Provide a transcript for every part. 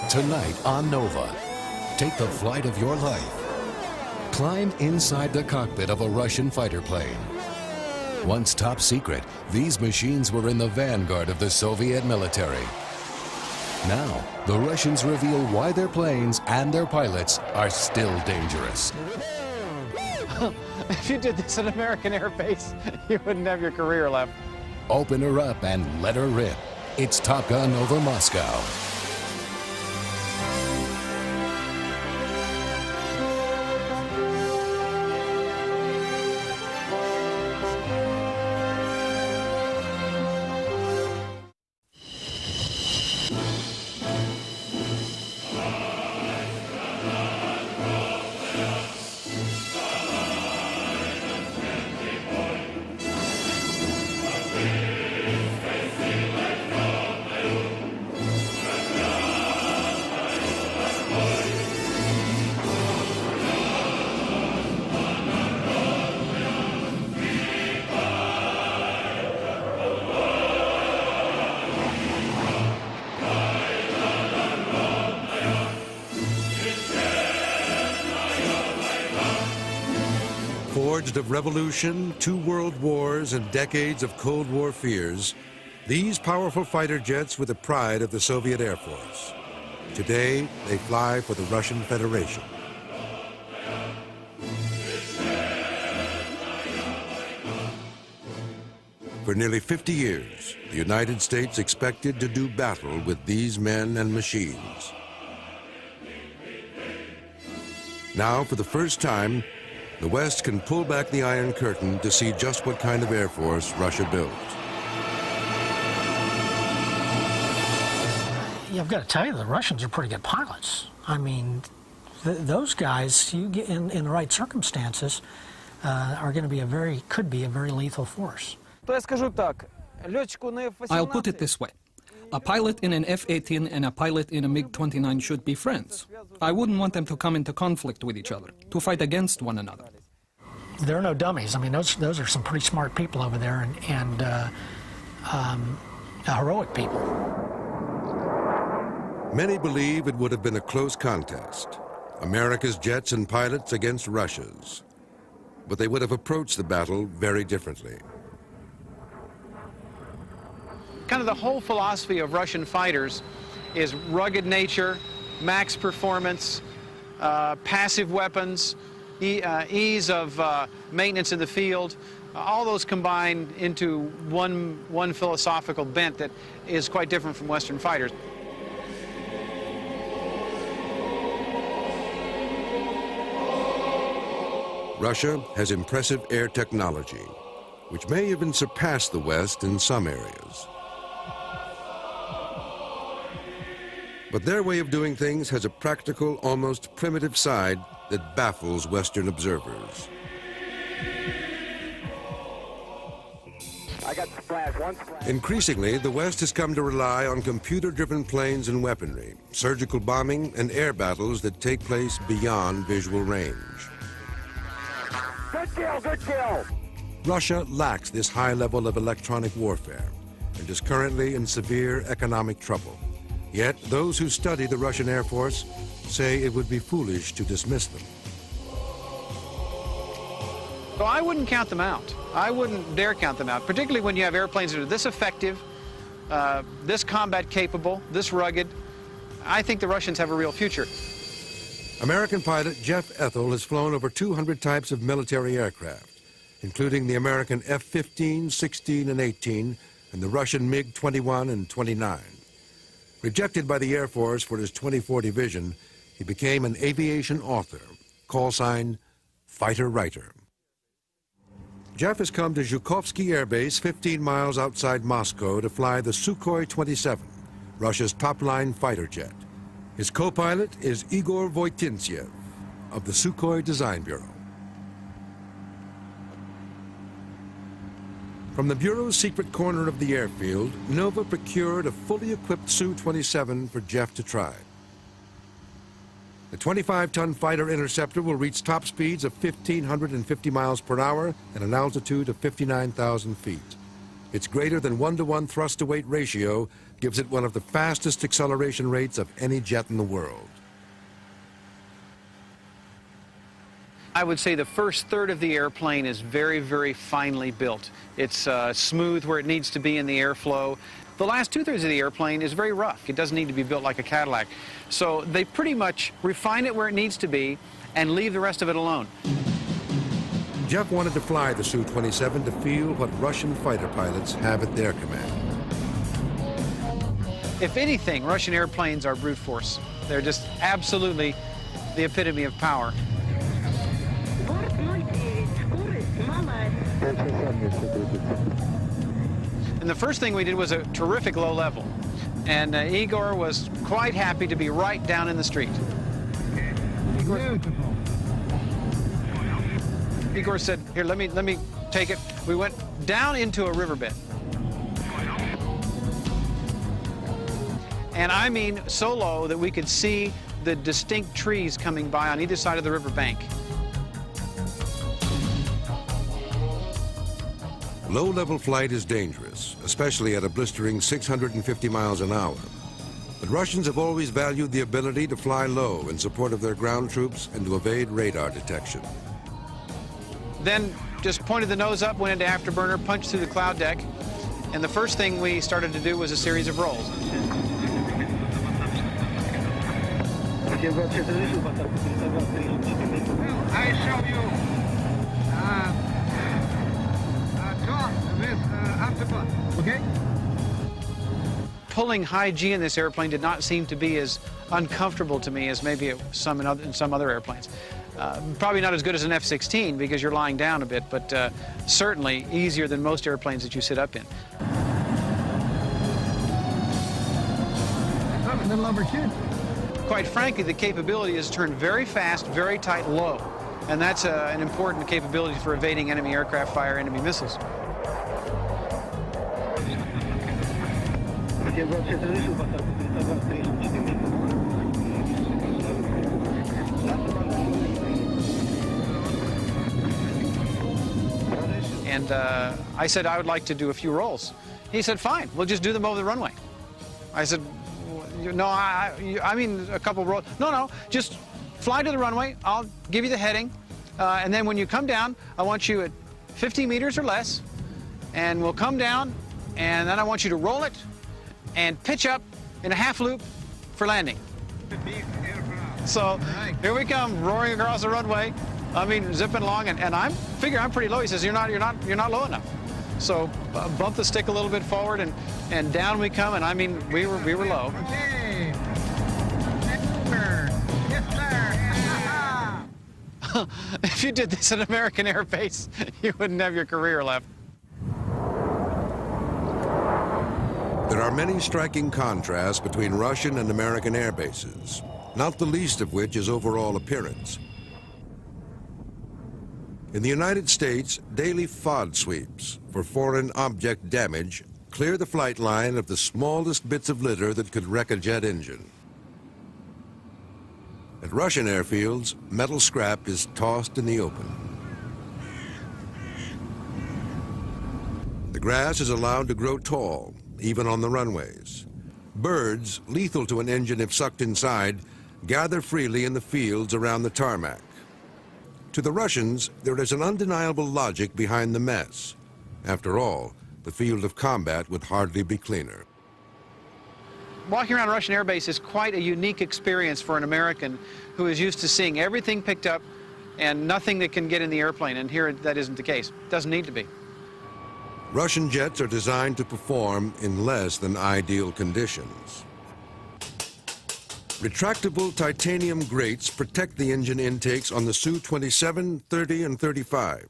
Tonight on Nova, take the flight of your life. Climb inside the cockpit of a Russian fighter plane. Once top secret, these machines were in the vanguard of the Soviet military. Now, the Russians reveal why their planes and their pilots are still dangerous. If you did this at American Air Base, you wouldn't have your career left. Open her up and let her rip. It's Top Gun over Moscow. Forged of revolution, 2 world wars, and decades of Cold War fears, these powerful fighter jets were the pride of the Soviet Air Force. Today, they fly for the Russian Federation. For nearly 50 years, the United States expected to do battle with these men and machines. Now, for the first time, the West can pull back the Iron Curtain to see just what kind of Air Force Russia builds. Yeah, I've got to tell you, the Russians are pretty good pilots. I mean, those guys, you get in the right circumstances, are going to be could be a very lethal force. I'll put it this way. A pilot in an F-18 and a pilot in a MiG-29 should be friends. I wouldn't want them to come into conflict with each other, to fight against one another. They're no dummies. I mean, those are some pretty smart people over there and heroic people. Many believe it would have been a close contest. America's jets and pilots against Russia's. But they would have approached the battle very differently. Kind of the whole philosophy of Russian fighters is rugged nature, max performance, passive weapons, ease of maintenance in the field. All those combined into one philosophical bent that is quite different from Western fighters. Russia has impressive air technology, which may even surpass the West in some areas. But their way of doing things has a practical, almost primitive side that baffles Western observers. I got splash, one splash. Increasingly, the West has come to rely on computer-driven planes and weaponry, surgical bombing, and air battles that take place beyond visual range. Good kill, good kill! Russia lacks this high level of electronic warfare and is currently in severe economic trouble. Yet, those who study the Russian Air Force say it would be foolish to dismiss them. So I wouldn't count them out. I wouldn't dare count them out, particularly when you have airplanes that are this effective, this combat capable, this rugged. I think the Russians have a real future. American pilot Jeff Ethel has flown over 200 types of military aircraft, including the American F-15, 16, and 18, and the Russian MiG-21 and 29. Rejected by the Air Force for his 24 division, he became an aviation author, call sign Fighter Writer. Jeff has come to Zhukovsky Air Base 15 miles outside Moscow to fly the Sukhoi 27, Russia's top-line fighter jet. His co-pilot is Igor Voitintsev of the Sukhoi Design Bureau. From the Bureau's secret corner of the airfield, Nova procured a fully equipped Su-27 for Jeff to try. The 25-ton fighter interceptor will reach top speeds of 1,550 miles per hour and an altitude of 59,000 feet. Its greater than 1-to-1 thrust-to-weight ratio gives it one of the fastest acceleration rates of any jet in the world. I would say the first third of the airplane is very, very finely built. It's smooth where it needs to be in the airflow. The last two-thirds of the airplane is very rough. It doesn't need to be built like a Cadillac. So they pretty much refine it where it needs to be and leave the rest of it alone. Jeff wanted to fly the Su-27 to feel what Russian fighter pilots have at their command. If anything, Russian airplanes are brute force. They're just absolutely the epitome of power. And the first thing we did was a terrific low level. And Igor was quite happy to be right down in the street. Igor said, here, let me take it. We went down into a riverbed. And I mean so low that we could see the distinct trees coming by on either side of the riverbank. Low-level flight is dangerous, especially at a blistering 650 miles an hour. But Russians have always valued the ability to fly low in support of their ground troops and to evade radar detection. Then just pointed the nose up, went into afterburner, punched through the cloud deck, and the first thing we started to do was a series of rolls. I show you okay? Pulling high G in this airplane did not seem to be as uncomfortable to me as maybe in some other airplanes. Probably not as good as an F-16 because you're lying down a bit, but certainly easier than most airplanes that you sit up in. Little overshoot. Quite frankly, the capability is turned very fast, very tight, low. And that's an important capability for evading enemy aircraft fire, enemy missiles. And I said I would like to do a few rolls. He said, fine, we'll just do them over the runway. I said, no, I mean a couple rolls. No, just fly to the runway. I'll give you the heading. And then when you come down, I want you at 50 meters or less. And we'll come down, and then I want you to roll it and pitch up in a half loop for landing. So here we come, roaring across the runway. I mean, zipping along, and I'm figuring I'm pretty low. He says, you're not low enough. So bump the stick a little bit forward, and down we come. And I mean, we were low. Okay. Yes, sir. If you did this at American Air Base, you wouldn't have your career left. There are many striking contrasts between Russian and American air bases, not the least of which is overall appearance. In the United States, daily FOD sweeps for foreign object damage clear the flight line of the smallest bits of litter that could wreck a jet engine. At Russian airfields, metal scrap is tossed in the open. The grass is allowed to grow tall, even on the runways. Birds, lethal to an engine if sucked inside, gather freely in the fields around the tarmac. To the Russians, there is an undeniable logic behind the mess. After all, the field of combat would hardly be cleaner. Walking around a Russian air base is quite a unique experience for an American who is used to seeing everything picked up and nothing that can get in the airplane, and here that isn't the case. It doesn't need to be. Russian jets are designed to perform in less than ideal conditions. Retractable titanium grates protect the engine intakes on the Su-27, 30, and 35.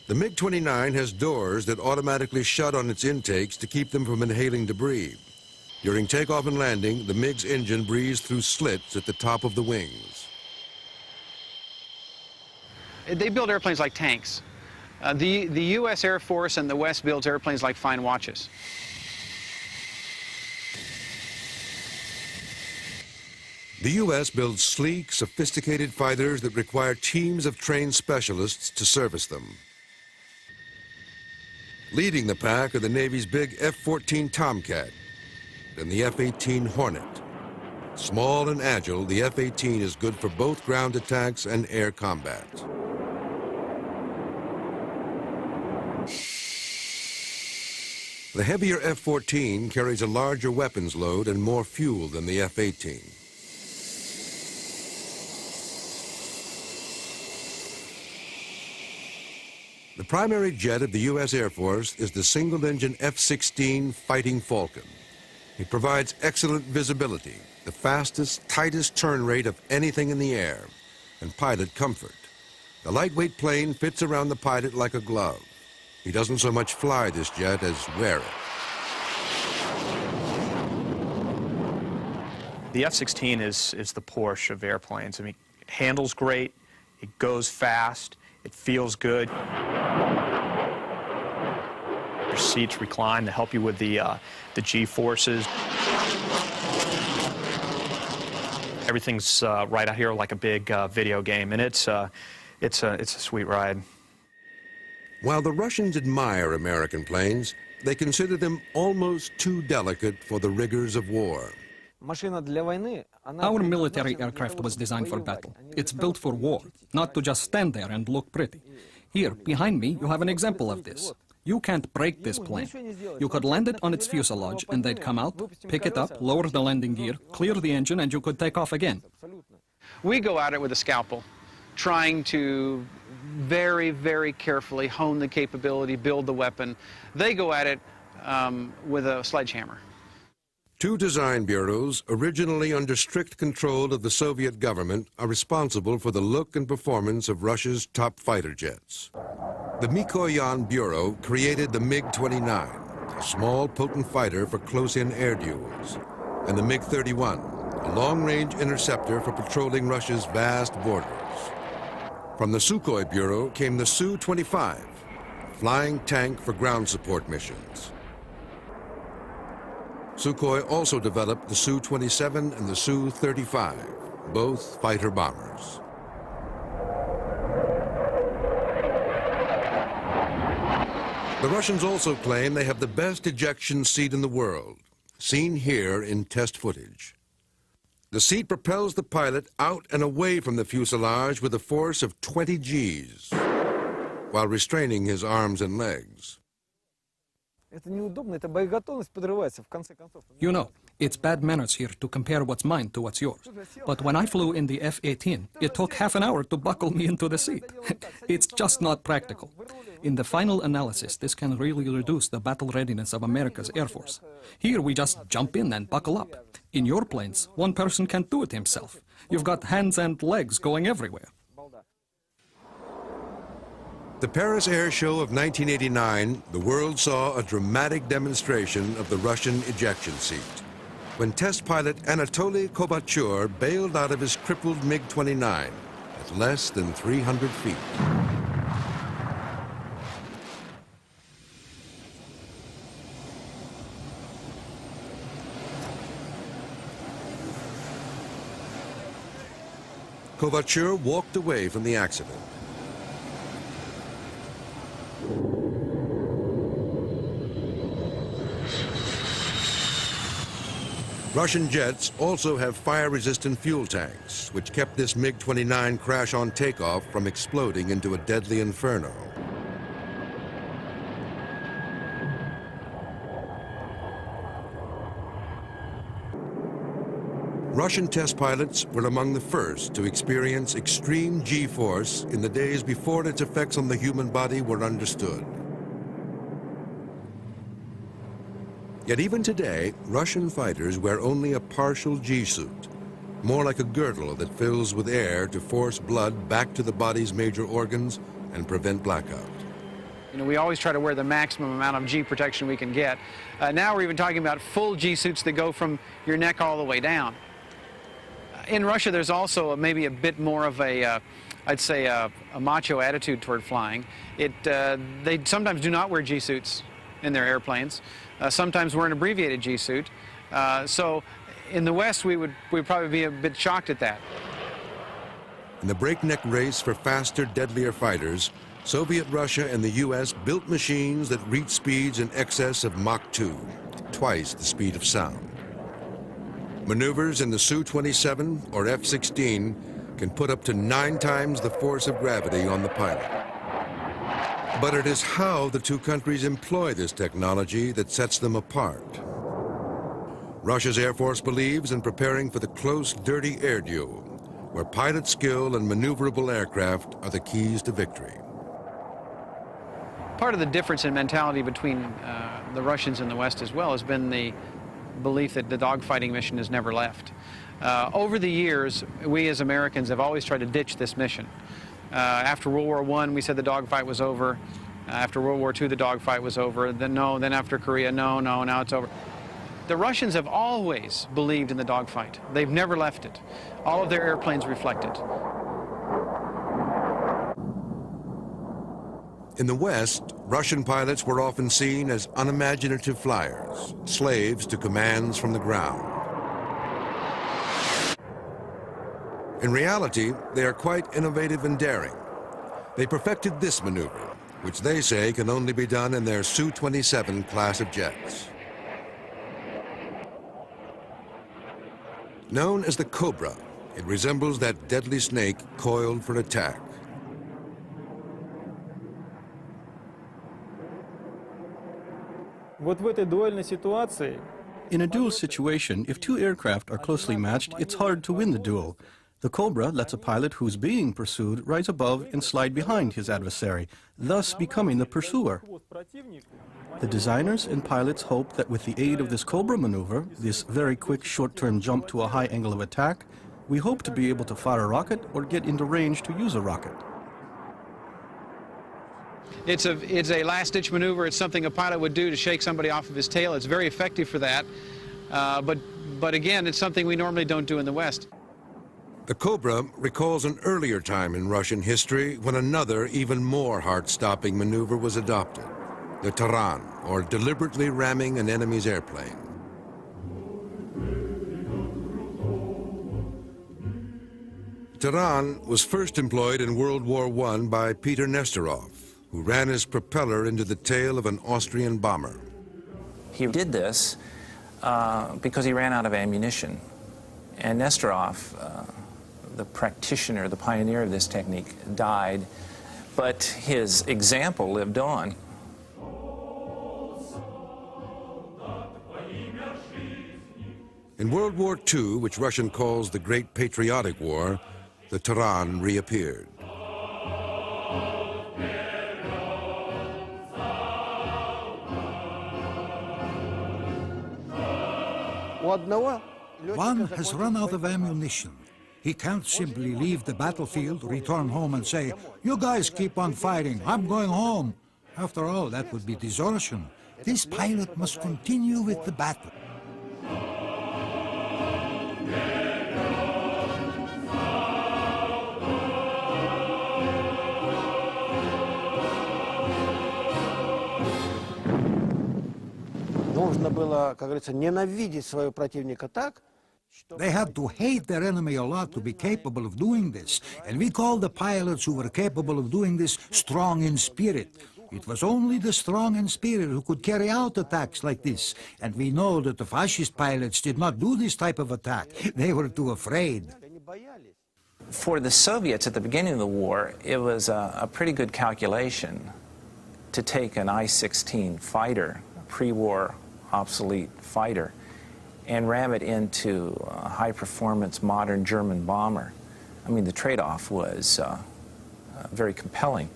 The MiG-29 has doors that automatically shut on its intakes to keep them from inhaling debris. During takeoff and landing, the MiG's engine breathes through slits at the top of the wings. They build airplanes like tanks. The U.S. Air Force and the West builds airplanes like fine watches. The U.S. builds sleek, sophisticated fighters that require teams of trained specialists to service them. Leading the pack are the Navy's big F-14 Tomcat. than the F-18 Hornet. Small and agile, the F-18 is good for both ground attacks and air combat. The heavier F-14 carries a larger weapons load and more fuel than the F-18. The primary jet of the U.S. Air Force is the single-engine F-16 Fighting Falcon. It provides excellent visibility, the fastest, tightest turn rate of anything in the air, and pilot comfort. The lightweight plane fits around the pilot like a glove. He doesn't so much fly this jet as wear it. The F-16 is the Porsche of airplanes. I mean, it handles great, it goes fast, it feels good. Your seats recline to help you with the G-forces. Everything's right out here like a big video game, and it's a sweet ride. While the Russians admire American planes, they consider them almost too delicate for the rigors of war. Our military aircraft was designed for battle. It's built for war, not to just stand there and look pretty. Here, behind me, you have an example of this. You can't break this plane. You could land it on its fuselage, and they'd come out, pick it up, lower the landing gear, clear the engine, and you could take off again. We go at it with a scalpel, trying to very, very carefully hone the capability, build the weapon. They go at it with a sledgehammer. Two design bureaus, originally under strict control of the Soviet government, are responsible for the look and performance of Russia's top fighter jets. The Mikoyan Bureau created the MiG-29, a small, potent fighter for close-in air duels, and the MiG-31, a long-range interceptor for patrolling Russia's vast borders. From the Sukhoi Bureau came the Su-25, a flying tank for ground support missions. Sukhoi also developed the Su-27 and the Su-35, both fighter bombers. The Russians also claim they have the best ejection seat in the world, seen here in test footage. The seat propels the pilot out and away from the fuselage with a force of 20 Gs, while restraining his arms and legs. You know, it's bad manners here to compare what's mine to what's yours. But when I flew in the F-18, it took half an hour to buckle me into the seat. It's just not practical. In the final analysis, this can really reduce the battle readiness of America's Air Force. Here we just jump in and buckle up. In your planes, one person can't do it himself. You've got hands and legs going everywhere. The Paris Air Show of 1989, the world saw a dramatic demonstration of the Russian ejection seat, when test pilot Anatoly Kovalyov bailed out of his crippled MiG-29 at less than 300 feet. Kovalyov walked away from the accident. Russian jets also have fire-resistant fuel tanks, which kept this MiG-29 crash on takeoff from exploding into a deadly inferno. Russian test pilots were among the first to experience extreme G-force in the days before its effects on the human body were understood. Yet even today, Russian fighters wear only a partial G-suit, more like a girdle that fills with air to force blood back to the body's major organs and prevent blackout. You know, we always try to wear the maximum amount of G protection we can get. Now we're even talking about full G-suits that go from your neck all the way down. In Russia, there's also maybe a bit more of a, I'd say, a macho attitude toward flying. They sometimes do not wear G-suits in their airplanes. Sometimes wear an abbreviated G-suit. So in the West, we'd probably be a bit shocked at that. In the breakneck race for faster, deadlier fighters, Soviet Russia and the U.S. built machines that reached speeds in excess of Mach 2, twice the speed of sound. Maneuvers in the Su-27 or F-16 can put up to 9 times the force of gravity on the pilot. But it is how the two countries employ this technology that sets them apart. Russia's Air Force believes in preparing for the close, dirty air duel, where pilot skill and maneuverable aircraft are the keys to victory. Part of the difference in mentality between the Russians and the West as well has been the belief that the dogfighting mission has never left. Over the years, we as Americans have always tried to ditch this mission. After World War I, we said the dogfight was over. After World War II, the dogfight was over. Then no, then after Korea, no, now it's over. The Russians have always believed in the dogfight. They've never left it. All of their airplanes reflect it. In the West, Russian pilots were often seen as unimaginative flyers, slaves to commands from the ground. In reality, they are quite innovative and daring. They perfected this maneuver, which they say can only be done in their Su-27 class of jets. Known as the Cobra, it resembles that deadly snake coiled for attack. In a duel situation, if two aircraft are closely matched, it's hard to win the duel. The Cobra lets a pilot who's being pursued rise above and slide behind his adversary, thus becoming the pursuer. The designers and pilots hope that with the aid of this Cobra maneuver, this very quick short-term jump to a high angle of attack, we hope to be able to fire a rocket or get into range to use a rocket. It's a last-ditch maneuver. It's something a pilot would do to shake somebody off of his tail. It's very effective for that. But again, it's something we normally don't do in the West. The Cobra recalls an earlier time in Russian history when another, even more heart-stopping maneuver was adopted, the Taran, or deliberately ramming an enemy's airplane. Taran was first employed in World War I by Peter Nesterov, who ran his propeller into the tail of an Austrian bomber. He did this because he ran out of ammunition. And Nesterov, the practitioner, the pioneer of this technique, died, but his example lived on. In World War II, which Russian calls the Great Patriotic War, the Taran reappeared. One has run out of ammunition. He can't simply leave the battlefield, return home and say, "You guys keep on fighting, I'm going home." After all, that would be desertion. This pilot must continue with the battle. They had to hate their enemy a lot to be capable of doing this, and we call the pilots who were capable of doing this strong in spirit. It was only the strong in spirit who could carry out attacks like this, and we know that the fascist pilots did not do this type of attack. They were too afraid. For the Soviets at the beginning of the war, it was a pretty good calculation to take an I-16 fighter, a pre-war obsolete fighter, and ram it into a high-performance modern German bomber. I mean, the trade-off was very compelling.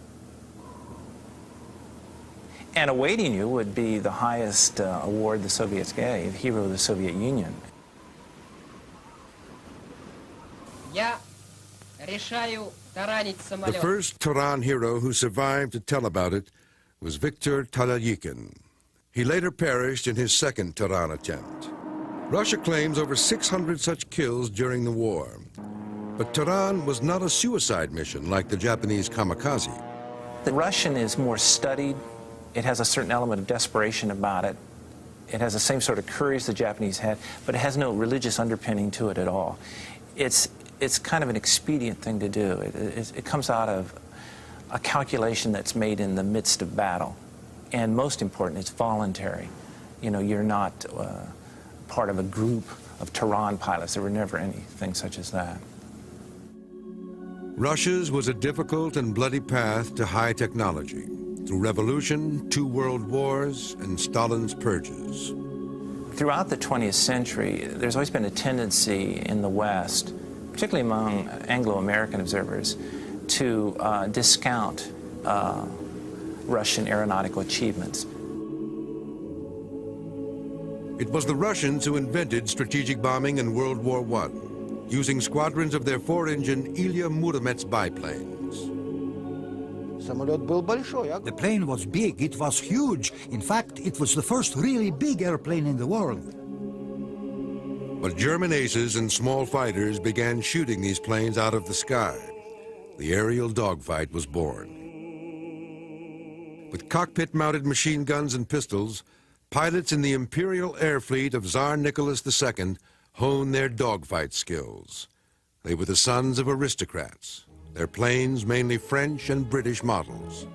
And awaiting you would be the highest award the Soviets gave, Hero of the Soviet Union. The first Taran hero who survived to tell about it was Viktor Talyagin. He later perished in his second Taran attempt. Russia claims over 600 such kills during the war. But Taran was not a suicide mission like the Japanese kamikaze. The Russian is more studied. It has a certain element of desperation about it. It has the same sort of courage the Japanese had, but it has no religious underpinning to it at all. It's kind of an expedient thing to do. It comes out of a calculation that's made in the midst of battle. And most important, it's voluntary. You know, you're not part of a group Tehran pilots. There were never anything such as that. Russia's was a difficult and bloody path to high technology, through revolution, 2 world wars, and Stalin's purges. Throughout the 20th century, there's always been a tendency in the West, particularly among Anglo-American observers, to discount Russian aeronautical achievements. It was the Russians who invented strategic bombing in World War I, using squadrons of their 4-engine Ilya Muromets biplanes. The plane was big, it was huge. In fact, it was the first really big airplane in the world. But German aces and small fighters began shooting these planes out of the sky. The aerial dogfight was born. With cockpit-mounted machine guns and pistols, pilots in the Imperial Air Fleet of Tsar Nicholas II honed their dogfight skills. They were the sons of aristocrats, their planes mainly French and British models.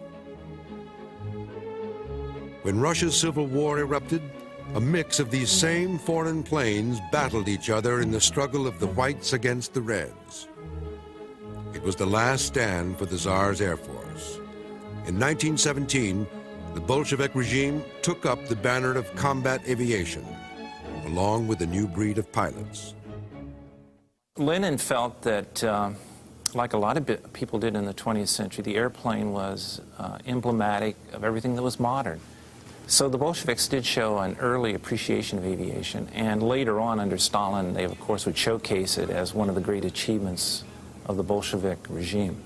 When Russia's Civil War erupted, a mix of these same foreign planes battled each other in the struggle of the whites against the reds. It was the last stand for the Tsar's Air Force. In 1917, the Bolshevik regime took up the banner of combat aviation, along with a new breed of pilots. Lenin felt that, like a lot of people did in the 20th century, the airplane was emblematic of everything that was modern. So the Bolsheviks did show an early appreciation of aviation, and later on under Stalin, they of course would showcase it as one of the great achievements of the Bolshevik regime.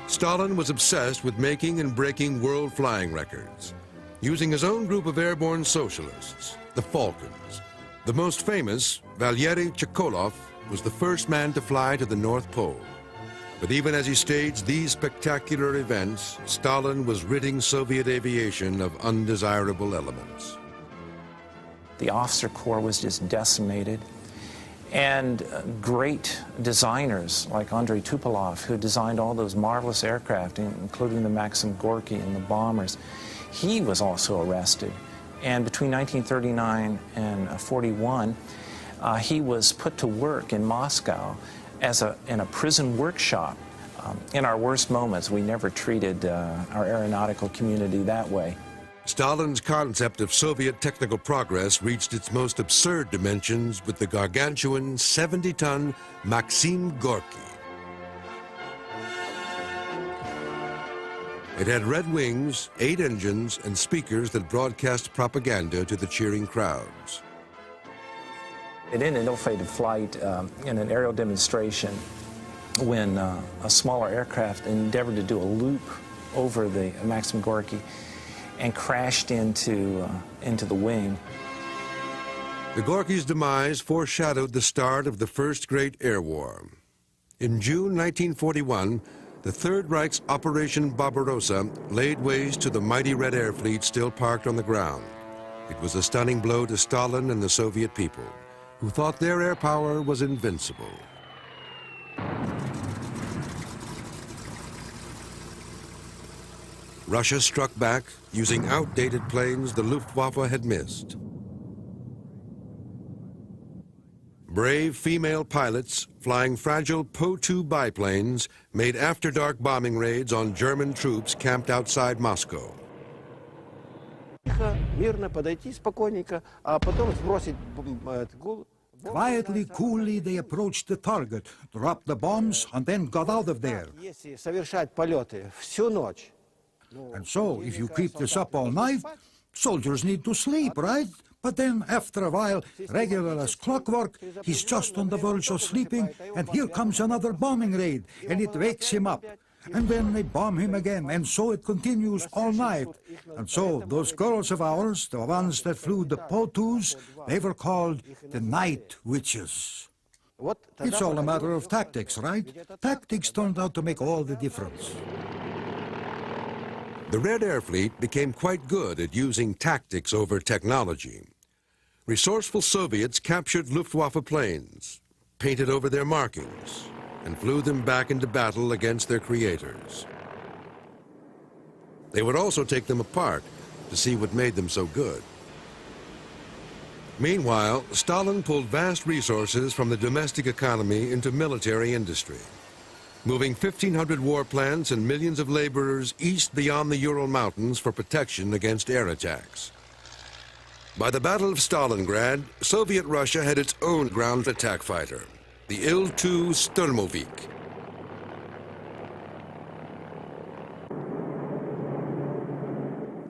Stalin was obsessed with making and breaking world flying records, using his own group of airborne socialists, the Falcons. The most famous, Valery Chkolov, was the first man to fly to the North Pole. But even as he staged these spectacular events, Stalin was ridding Soviet aviation of undesirable elements. The officer corps was just decimated. And great designers like Andrei Tupolev, who designed all those marvelous aircraft, including the Maxim Gorky and the bombers, he was also arrested. And between 1939 and 41, he was put to work in Moscow in a prison workshop. In our worst moments, we never treated our aeronautical community that way. Stalin's concept of Soviet technical progress reached its most absurd dimensions with the gargantuan 70-ton Maxim Gorky. It had red wings, 8 engines, and speakers that broadcast propaganda to the cheering crowds. It ended in ill-fated flight in an aerial demonstration when a smaller aircraft endeavored to do a loop over the Maxim Gorky and crashed into the wing. The Gorky's demise foreshadowed the start of the First Great Air War. In June 1941, the Third Reich's Operation Barbarossa laid waste to the mighty Red Air Fleet still parked on the ground. It was a stunning blow to Stalin and the Soviet people, who thought their air power was invincible. Russia struck back using outdated planes the Luftwaffe had missed. Brave female pilots flying fragile Po-2 biplanes made after-dark bombing raids on German troops camped outside Moscow. Quietly, coolly, they approached the target, dropped the bombs, and then got out of there. And so, if you keep this up all night, soldiers need to sleep, right? But then, after a while, regular as clockwork, he's just on the verge of sleeping, and here comes another bombing raid, and it wakes him up. And then they bomb him again, and so it continues all night. And so, those girls of ours, the ones that flew the Po-2s, they were called the Night Witches. It's all a matter of tactics, right? Tactics turned out to make all the difference. The Red Air Fleet became quite good at using tactics over technology. Resourceful Soviets captured Luftwaffe planes, painted over their markings, and flew them back into battle against their creators. They would also take them apart to see what made them so good. Meanwhile, Stalin pulled vast resources from the domestic economy into military industry, moving 1,500 warplanes and millions of laborers east beyond the Ural Mountains for protection against air attacks. By the Battle of Stalingrad, Soviet Russia had its own ground attack fighter, the Il-2 Sturmovik.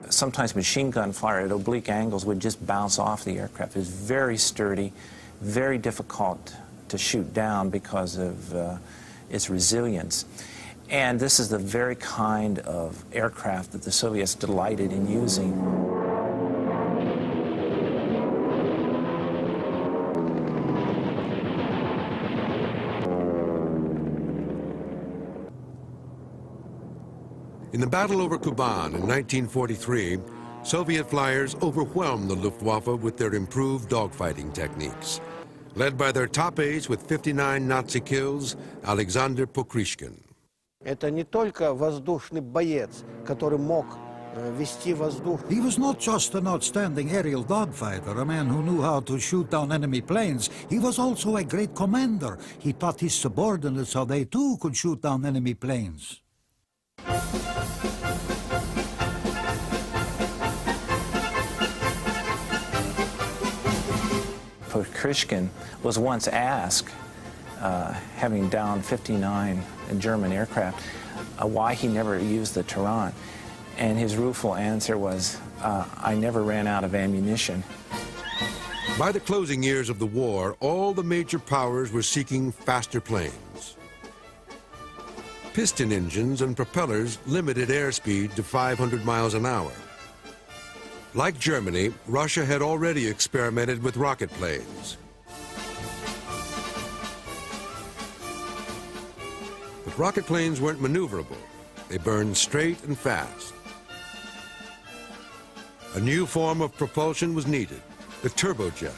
Sometimes machine gun fire at oblique angles would just bounce off the aircraft. It was very sturdy, very difficult to shoot down because of its resilience. And this is the very kind of aircraft that the Soviets delighted in using. In the battle over Kuban in 1943, Soviet flyers overwhelmed the Luftwaffe with their improved dogfighting techniques, led by their top ace with 59 Nazi kills, Alexander Pokrishkin. Это не только воздушный боец, который мог вести воздух. He was not just an outstanding aerial dogfighter, a man who knew how to shoot down enemy planes. He was also a great commander. He taught his subordinates how they too could shoot down enemy planes. Pokrishkin was once asked, having downed 59 German aircraft, why he never used the Taran. And his rueful answer was, I never ran out of ammunition. By the closing years of the war, all the major powers were seeking faster planes. Piston engines and propellers limited airspeed to 500 miles an hour. Like Germany, Russia had already experimented with rocket planes. But rocket planes weren't maneuverable. They burned straight and fast. A new form of propulsion was needed, the turbojet.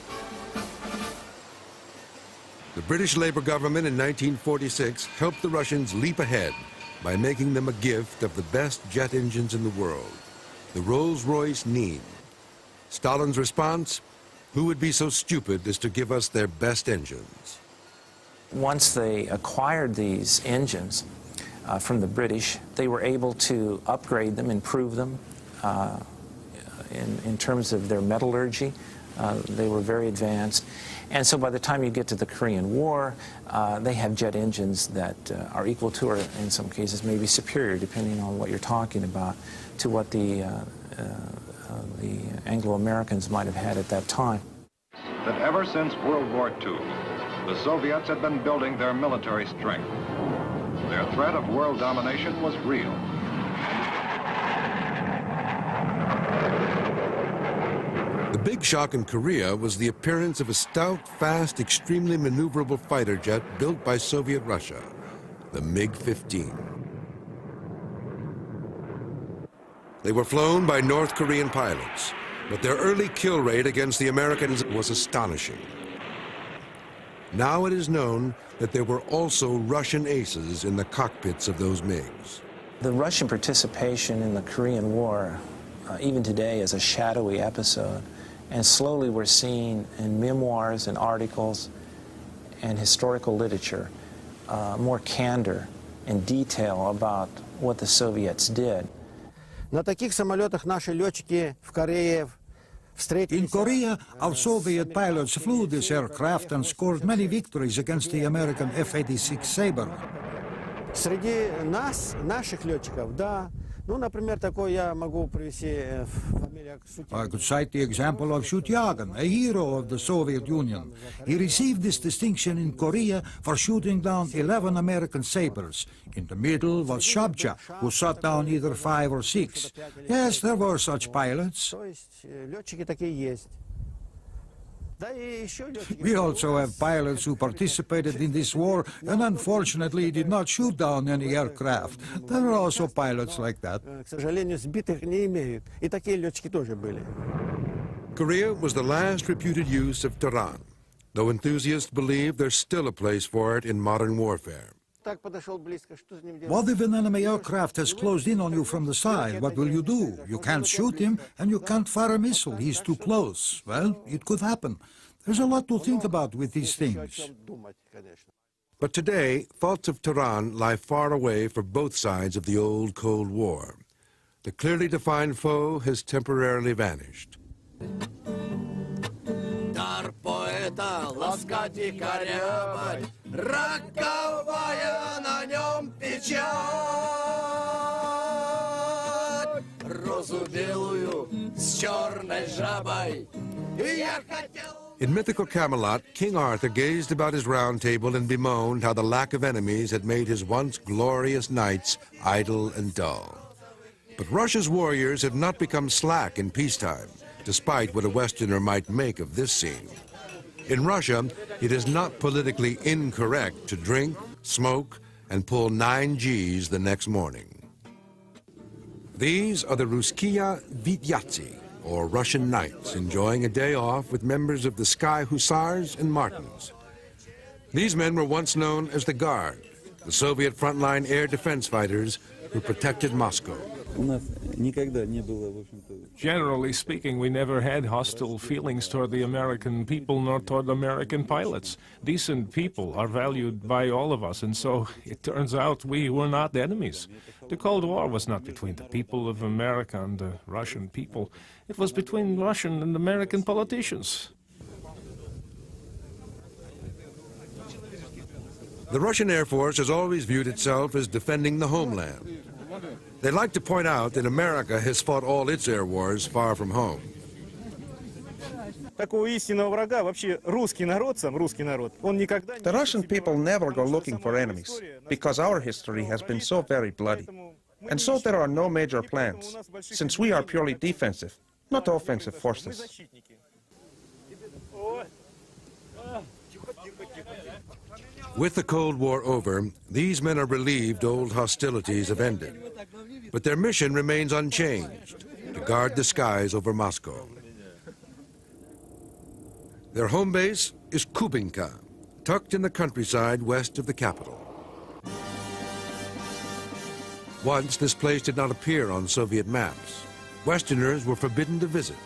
The British Labour government in 1946 helped the Russians leap ahead by making them a gift of the best jet engines in the world, the Rolls-Royce Nene. Stalin's response? Who would be so stupid as to give us their best engines? Once they acquired these engines from the British, they were able to upgrade them, improve them. In terms of their metallurgy, they were very advanced. And so by the time you get to the Korean War, they have jet engines that are equal to, or in some cases maybe superior, depending on what you're talking about, to what the Anglo-Americans might have had at that time. That ever since World War II, the Soviets had been building their military strength. Their threat of world domination was real. The big shock in Korea was the appearance of a stout, fast, extremely maneuverable fighter jet built by Soviet Russia, the MiG-15. They were flown by North Korean pilots, but their early kill rate against the Americans was astonishing. Now it is known that there were also Russian aces in the cockpits of those MiGs. The Russian participation in the Korean War, even today, is a shadowy episode. And slowly we're seeing in memoirs and articles and historical literature more candor and detail about what the Soviets did. На таких самолетах наши летчики в Корее встретились. In Korea, our Soviet pilots flew this aircraft and scored many victories against the American F-86 Sabre. Среди нас, наших летчиков, да. Ну, например, такой я могу привести фамилию Сутягин. I could cite the example of Shutyagin, a hero of the Soviet Union. He received this distinction in Korea for shooting down 11 American Sabres. In the middle was Shabcha, who shot down either 5 or 6. Yes, there were such pilots. То есть летчики такие есть. We also have pilots who participated in this war and unfortunately did not shoot down any aircraft. There are also pilots like that. Korea was the last reputed use of Taran, though enthusiasts believe there's still a place for it in modern warfare. What if an enemy aircraft has closed in on you from the side? What will you do? You can't shoot him and you can't fire a missile. He's too close. Well, it could happen. There's a lot to think about with these things. But today, thoughts of Taran lie far away for both sides of the old Cold War. The clearly defined foe has temporarily vanished. Дар поэта ласкать корабль, роковая на нем печать. Розу белую с черной жабой я хотел. In mythical Camelot, King Arthur gazed about his round table and bemoaned how the lack of enemies had made his once glorious knights idle and dull. But Russia's warriors have not become slack in peacetime, despite what a Westerner might make of this scene. In Russia, it is not politically incorrect to drink, smoke, and pull 9 Gs the next morning. These are the Ruskiya Vityatsi, or Russian Knights, enjoying a day off with members of the Sky Hussars and Martins. These men were once known as the Guard, the Soviet frontline air defense fighters who protected Moscow. Generally speaking, we never had hostile feelings toward the American people nor toward American pilots. Decent people are valued by all of us, and so it turns out we were not enemies. The Cold War was not between the people of America and the Russian people. It was between Russian and American politicians. The Russian Air Force has always viewed itself as defending the homeland. They like to point out that America has fought all its air wars far from home. The Russian people never go looking for enemies, because our history has been so very bloody. And so there are no major plans, since we are purely defensive, not offensive forces. With the Cold War over, these men are relieved old hostilities have ended. But their mission remains unchanged, to guard the skies over Moscow. Their home base is Kubinka, tucked in the countryside west of the capital. Once, this place did not appear on Soviet maps. Westerners were forbidden to visit.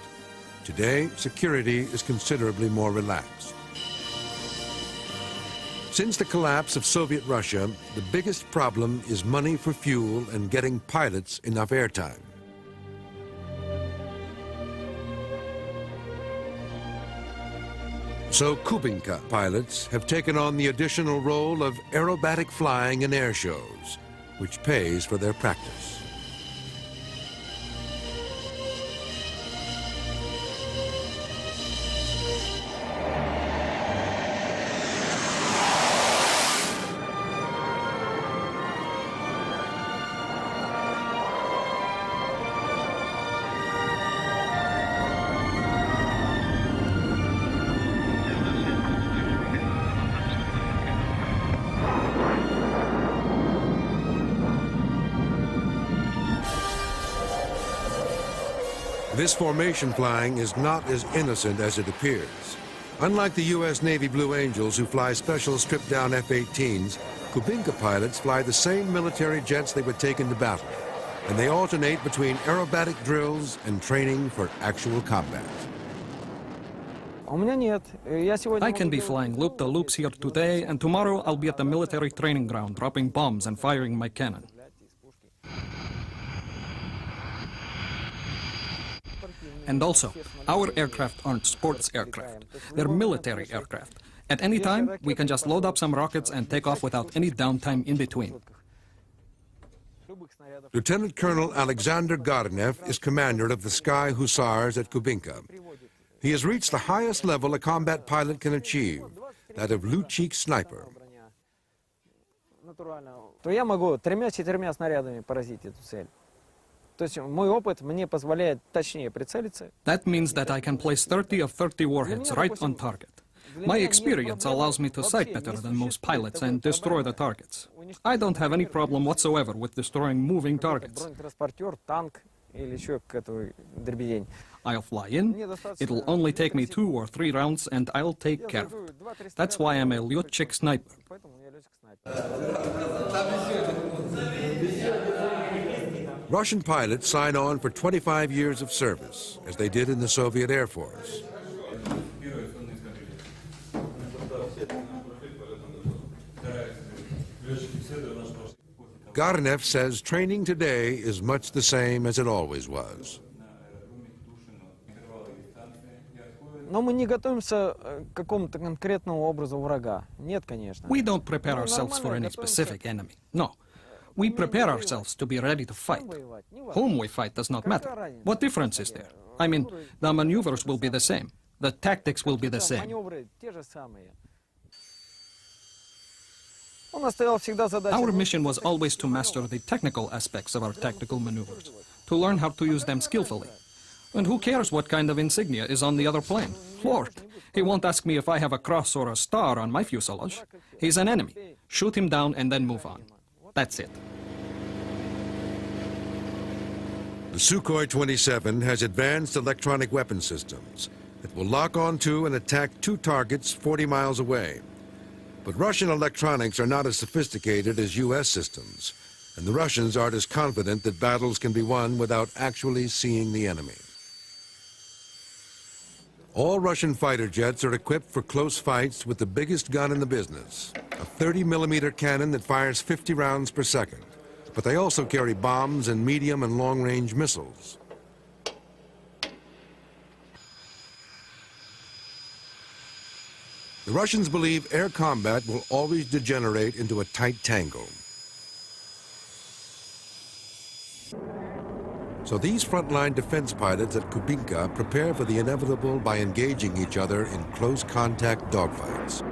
Today, security is considerably more relaxed. Since the collapse of Soviet Russia, the biggest problem is money for fuel and getting pilots enough airtime. So Kubinka pilots have taken on the additional role of aerobatic flying in air shows, which pays for their practice. This formation flying is not as innocent as it appears. Unlike the U.S. Navy Blue Angels, who fly special stripped-down F-18s, Kubinka pilots fly the same military jets they would take into battle, and they alternate between aerobatic drills and training for actual combat. I can be flying loop-the-loops here today, and tomorrow I'll be at the military training ground, dropping bombs and firing my cannon. And also, our aircraft aren't sports aircraft. They're military aircraft. At any time, we can just load up some rockets and take off without any downtime in between. Lieutenant Colonel Alexander Garnev is commander of the Sky Hussars at Kubinka. He has reached the highest level a combat pilot can achieve, that of Luchik Sniper. That means that I can place 30 of 30 warheads right on target. My experience allows me to sight better than most pilots and destroy the targets. I don't have any problem whatsoever with destroying moving targets. I'll fly in, it'll only take me 2 or 3 rounds and I'll take care of it. That's why I'm a Lyotchik sniper. Russian pilots sign on for 25 years of service, as they did in the Soviet Air Force. Garnev says training today is much the same as it always was. We don't prepare ourselves for any specific enemy. No. We prepare ourselves to be ready to fight. Whom we fight does not matter. What difference is there? I mean, the maneuvers will be the same. The tactics will be the same. Our mission was always to master the technical aspects of our tactical maneuvers, to learn how to use them skillfully. And who cares what kind of insignia is on the other plane? Lord, he won't ask me if I have a cross or a star on my fuselage. He's an enemy. Shoot him down and then move on. That's it. The Sukhoi 27 has advanced electronic weapon systems. It will lock onto and attack 2 targets 40 miles away. But Russian electronics are not as sophisticated as U.S. systems, and the Russians aren't as confident that battles can be won without actually seeing the enemy. All Russian fighter jets are equipped for close fights with the biggest gun in the business, a 30-millimeter cannon that fires 50 rounds per second. But they also carry bombs and medium and long-range missiles. The Russians believe air combat will always degenerate into a tight tangle. So these frontline defense pilots at Kubinka prepare for the inevitable by engaging each other in close contact dogfights.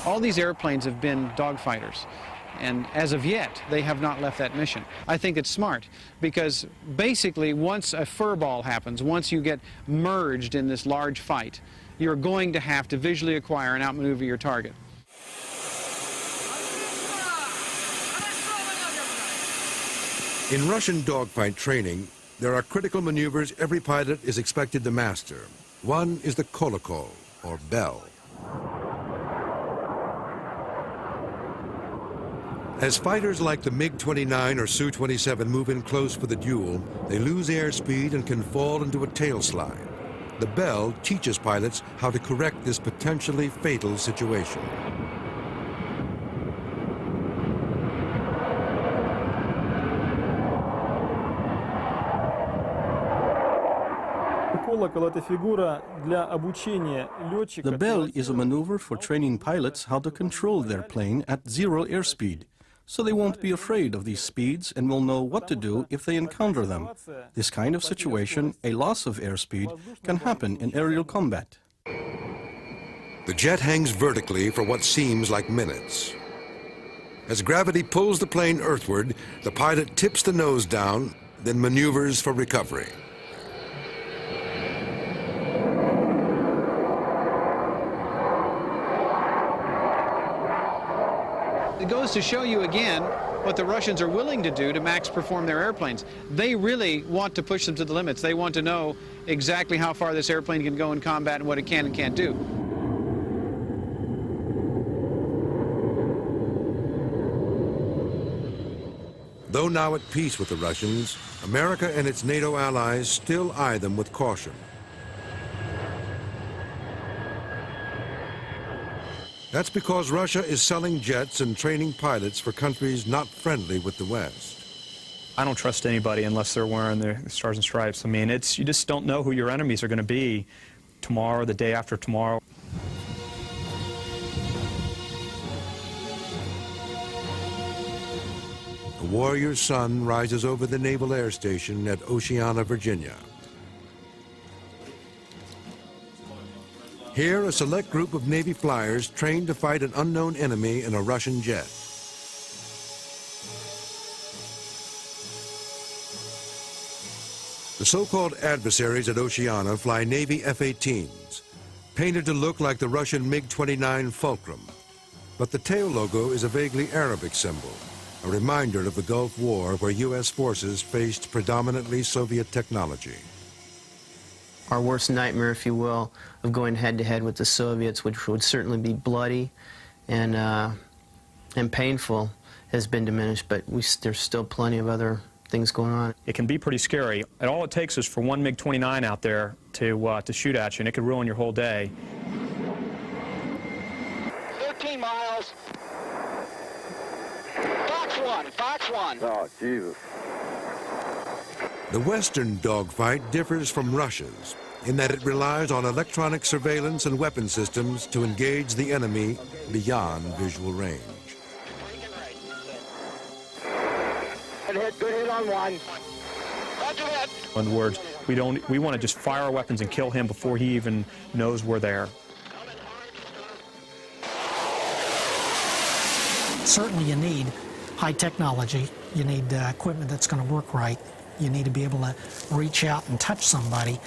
All these airplanes have been dogfighters, and as of yet, they have not left that mission. I think it's smart, because basically once a furball happens, once you get merged in this large fight, you're going to have to visually acquire and outmaneuver your target. In Russian dogfight training, there are critical maneuvers every pilot is expected to master. One is the kolokol, or bell. As fighters like the MiG-29 or Su-27 move in close for the duel, they lose airspeed and can fall into a tailslide. The bell teaches pilots how to correct this potentially fatal situation. The bell is a maneuver for training pilots how to control their plane at 0 airspeed, so they won't be afraid of these speeds and will know what to do if they encounter them. This kind of situation, a loss of airspeed, can happen in aerial combat. The jet hangs vertically for what seems like minutes. As gravity pulls the plane earthward, the pilot tips the nose down, then maneuvers for recovery. It goes to show you again what the Russians are willing to do to max perform their airplanes. They really want to push them to the limits. They want to know exactly how far this airplane can go in combat and what it can and can't do. Though now at peace with the Russians, America and its NATO allies still eye them with caution. That's because Russia is selling jets and training pilots for countries not friendly with the West. I don't trust anybody unless they're wearing the Stars and Stripes. I mean, you just don't know who your enemies are going to be tomorrow, the day after tomorrow. A warrior's sun rises over the Naval Air Station at Oceana, Virginia. Here, a select group of Navy flyers trained to fight an unknown enemy in a Russian jet. The so-called adversaries at Oceana fly Navy F-18s, painted to look like the Russian MiG-29 Fulcrum. But the tail logo is a vaguely Arabic symbol, a reminder of the Gulf War where U.S. forces faced predominantly Soviet technology. Our worst nightmare, if you will, of going head-to-head with the Soviets, which would certainly be bloody and painful, has been diminished, but there's still plenty of other things going on. It can be pretty scary. And all it takes is for one MiG-29 out there to shoot at you, and it could ruin your whole day. 13 miles. Fox 1. Oh, Jesus. The Western dogfight differs from Russia's in that it relies on electronic surveillance and weapon systems to engage the enemy beyond visual range. Good hit on one. In other words, we want to just fire our weapons and kill him before he even knows we're there. Certainly you need high technology. You need equipment that's going to work right. You need to be able to reach out and touch somebody.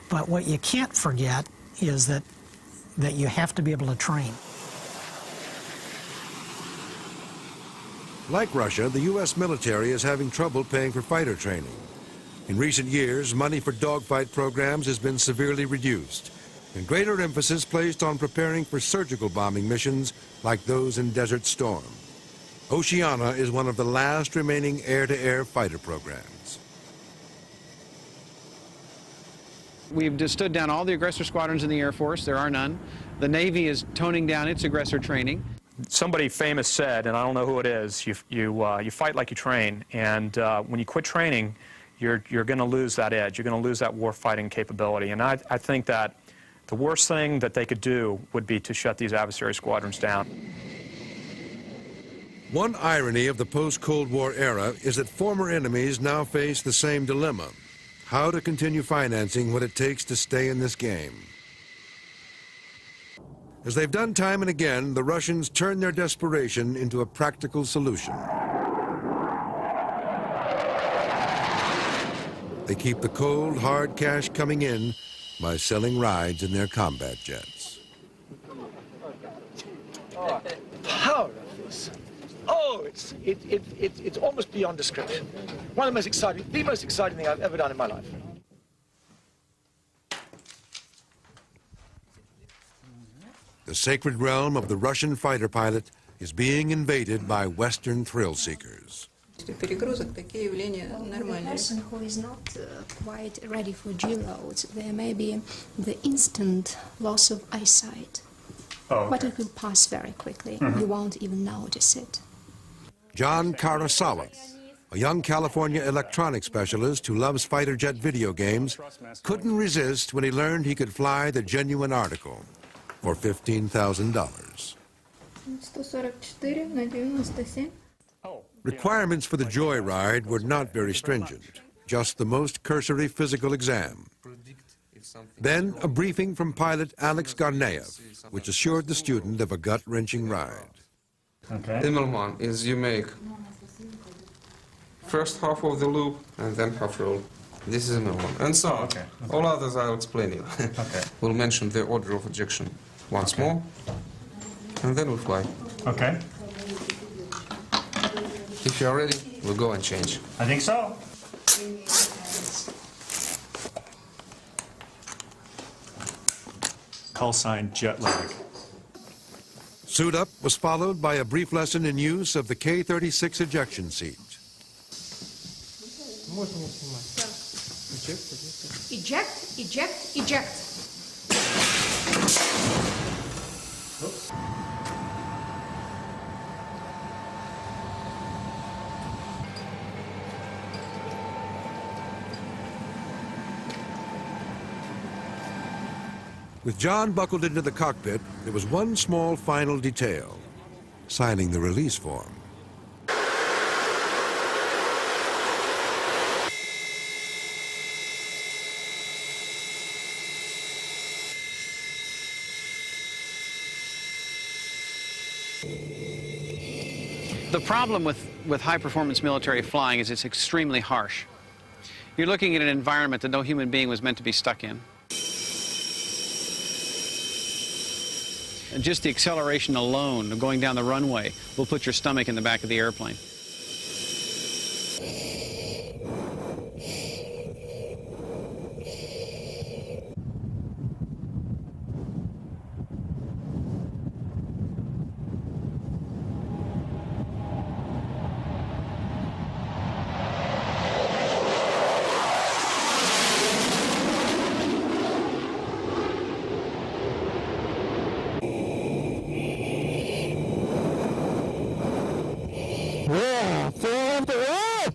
But what you can't forget is that you have to be able to train. Like Russia, the U.S. military is having trouble paying for fighter training. In recent years, money for dogfight programs has been severely reduced, and greater emphasis placed on preparing for surgical bombing missions like those in Desert Storm. Oceana is one of the last remaining air-to-air fighter programs. We've just stood down all the aggressor squadrons in the Air Force. There are none. The Navy is toning down its aggressor training. Somebody famous said, and I don't know who it is, you fight like you train, and when you quit training, you're going to lose that edge. You're going to lose that war fighting capability. And I think that the worst thing that they could do would be to shut these adversary squadrons down. One irony of the post-Cold War era is that former enemies now face the same dilemma: how to continue financing what it takes to stay in this game. As they've done time and again, the Russians turn their desperation into a practical solution. They keep the cold, hard cash coming in by selling rides in their combat jets. Power of this. Oh, it's almost beyond description. One of the most exciting thing I've ever done in my life. The sacred realm of the Russian fighter pilot is being invaded by Western thrill seekers. A person who is not quite ready for G-loads, there may be the instant loss of eyesight. Oh, okay. But it will pass very quickly. You won't even notice it. John Karasawa, a young California electronics specialist who loves fighter jet video games, couldn't resist when he learned he could fly the genuine article for $15,000. Requirements for the joyride were not very stringent, just the most cursory physical exam. Then a briefing from pilot Alex Garneyev, which assured the student of a gut-wrenching ride. Okay. Immelmann is you make first half of the loop and then half roll. This is Immelmann. And so okay. All others I'll explain you. Okay. We'll mention the order of ejection once more, and then we'll fly. Okay. If you're ready, we'll go and change. I think so. Call sign jet lag. Suit up was followed by a brief lesson in use of the K-36 ejection seat. Eject, eject, eject. Oops. With John buckled into the cockpit, there was one small final detail: signing the release form. The problem with high-performance military flying is it's extremely harsh. You're looking at an environment that no human being was meant to be stuck in. And just the acceleration alone of going down the runway will put your stomach in the back of the airplane. Yeah, fall off the road!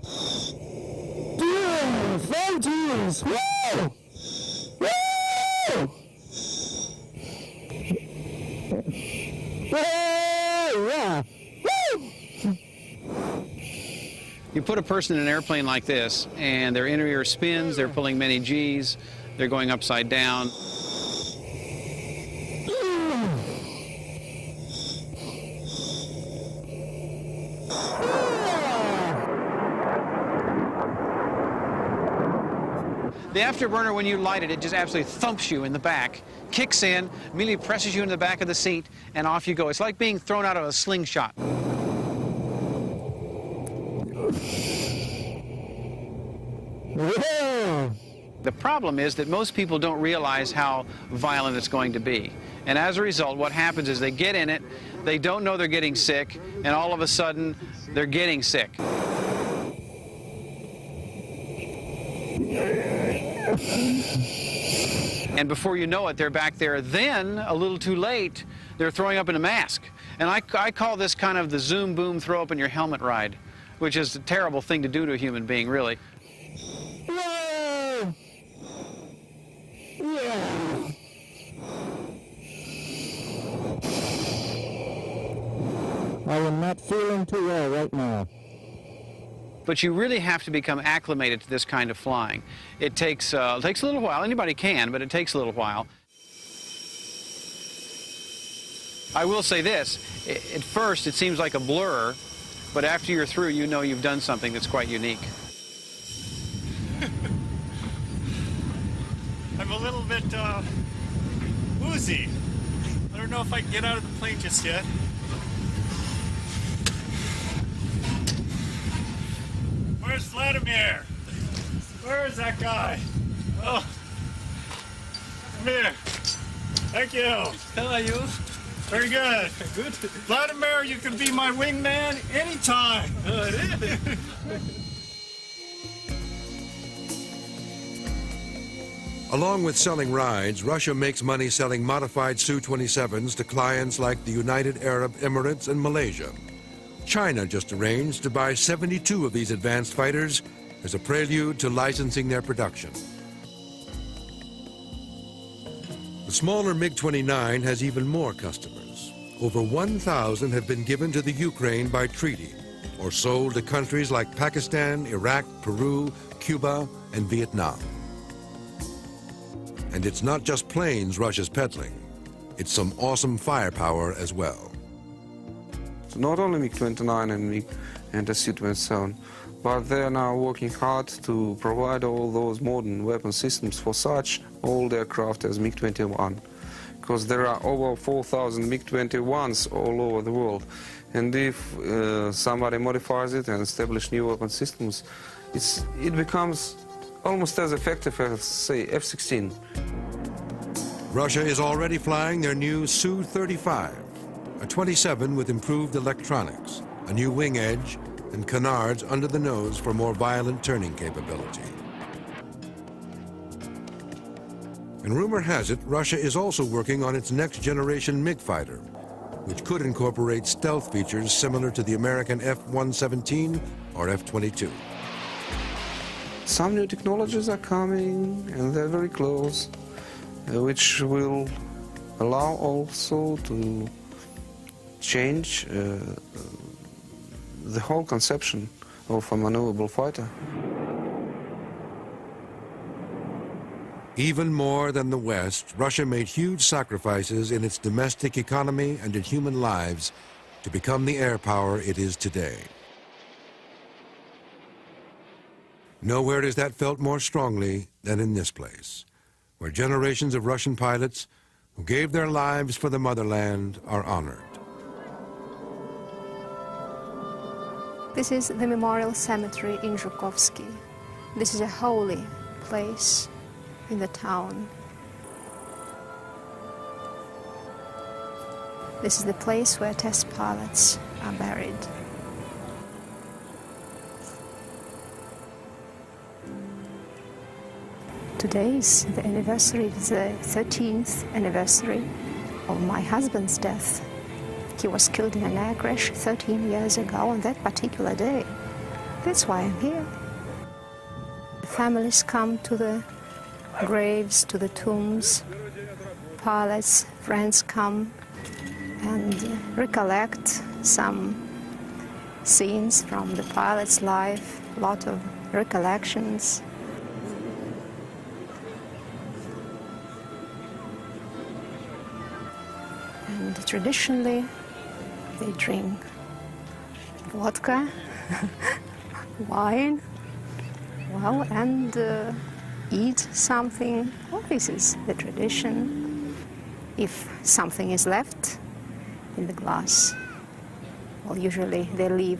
Yeah, frontiers! Woo! Woo! Yeah! Woo! You put a person in an airplane like this, and their inner ear spins, they're pulling many G's, they're going upside down. The afterburner, when you light it, it just absolutely thumps you in the back, kicks in, immediately presses you into the back of the seat, and off you go. It's like being thrown out of a slingshot. The problem is that most people don't realize how violent it's going to be. And as a result, what happens is they get in it, they don't know they're getting sick, and all of a sudden, they're getting sick. And before you know it, they're back there. Then, a little too late, they're throwing up in a mask. And I call this kind of the zoom boom throw up in your helmet ride, which is a terrible thing to do to a human being, really. Yeah. Yeah. I am not feeling too well right now. But you really have to become acclimated to this kind of flying. It takes a little while. Anybody can, but it takes a little while. I will say this. At first, it seems like a blur, but after you're through, you know you've done something that's quite unique. I'm a little bit woozy. I don't know if I can get out of the plane just yet. Where's Vladimir? Where is that guy? Oh, come here. Thank you. How are you? Very good. Good. Vladimir, you can be my wingman anytime. Along with selling rides, Russia makes money selling modified Su-27s to clients like the United Arab Emirates and Malaysia. China just arranged to buy 72 of these advanced fighters as a prelude to licensing their production. The smaller MiG-29 has even more customers. Over 1,000 have been given to the Ukraine by treaty or sold to countries like Pakistan, Iraq, Peru, Cuba, and Vietnam. And it's not just planes Russia's peddling. It's some awesome firepower as well. Not only MiG-29 and the Su-27, but they are now working hard to provide all those modern weapon systems for such old aircraft as MiG-21, because there are over 4,000 MiG-21s all over the world. And if somebody modifies it and establishes new weapon systems, it becomes almost as effective as, say, F-16. Russia is already flying their new Su-35. A 27 with improved electronics, a new wing edge, and canards under the nose for more violent turning capability. And rumor has it, Russia is also working on its next generation MiG fighter, which could incorporate stealth features similar to the American F-117 or F-22. Some new technologies are coming, and they're very close, which will allow also to change the whole conception of a maneuverable fighter. Even more than the West, Russia made huge sacrifices in its domestic economy and in human lives to become the air power it is today. Nowhere is that felt more strongly than in this place, where generations of Russian pilots who gave their lives for the motherland are honored. This is the Memorial Cemetery in Zhukovsky. This is a holy place in the town. This is the place where test pilots are buried. Today is the anniversary, it's the 13th anniversary of my husband's death. He was killed in an air crash 13 years ago on that particular day. That's why I'm here. The families come to the graves, to the tombs. Pilots, friends come and recollect some scenes from the pilot's life, a lot of recollections. And traditionally, they drink vodka, wine, well, and eat something. Well, this is the tradition. If something is left in the glass, well, usually they leave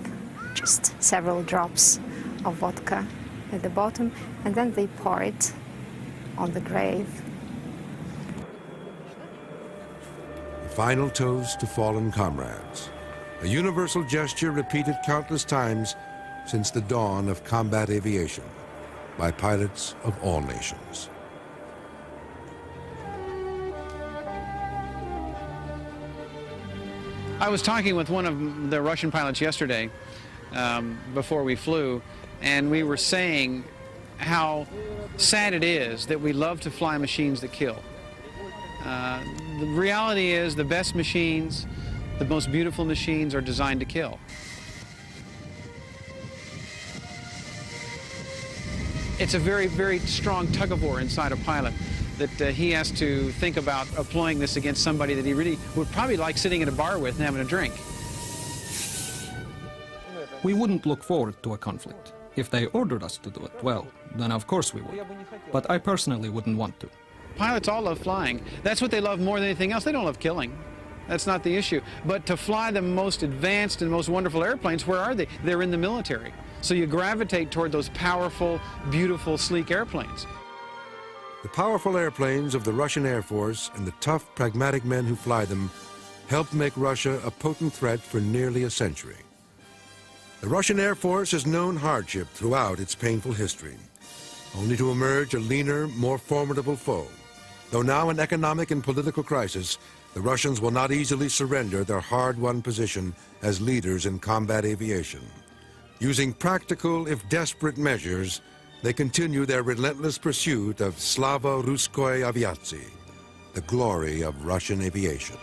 just several drops of vodka at the bottom, and then they pour it on the grave. Final toast to fallen comrades, a universal gesture repeated countless times since the dawn of combat aviation by pilots of all nations. I was talking with one of the Russian pilots yesterday before we flew, and we were saying how sad it is that we love to fly machines that kill. The reality is the best machines, the most beautiful machines are designed to kill. It's a very, very strong tug-of-war inside a pilot that he has to think about employing this against somebody that he really would probably like sitting in a bar with and having a drink. We wouldn't look forward to a conflict. If they ordered us to do it, well, then of course we would. But I personally wouldn't want to. Pilots all love flying. That's what they love more than anything else. They don't love killing. That's not the issue. But to fly the most advanced and most wonderful airplanes, where are they? They're in the military. So you gravitate toward those powerful, beautiful, sleek airplanes. The powerful airplanes of the Russian Air Force and the tough, pragmatic men who fly them helped make Russia a potent threat for nearly a century. The Russian Air Force has known hardship throughout its painful history, only to emerge a leaner, more formidable foe. Though now in economic and political crisis, the Russians will not easily surrender their hard-won position as leaders in combat aviation. Using practical, if desperate, measures, they continue their relentless pursuit of Slava Ruskoi Aviatsii, the glory of Russian aviation.